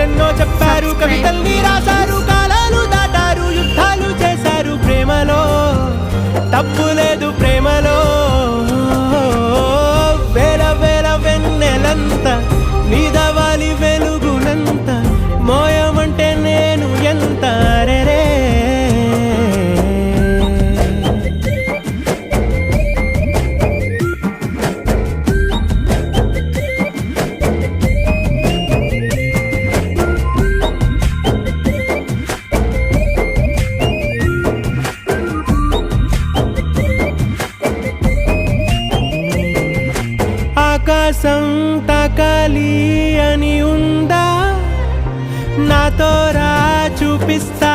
కథలెన్నో చెప్పారు, కవితల్ని రాశారు, కాలాలు దాటారు, యుద్ధాలు చేశారు. ప్రేమలో తప్పు లేదు, ప్రేమలో వేల వేల వెన్నెలంత నీదవాలి వెలుగునంత, మోయమంటే నేను ఎంత రే. ఆకాశం తాకాలి అని ఉందా, నాతో రా చూపిస్తా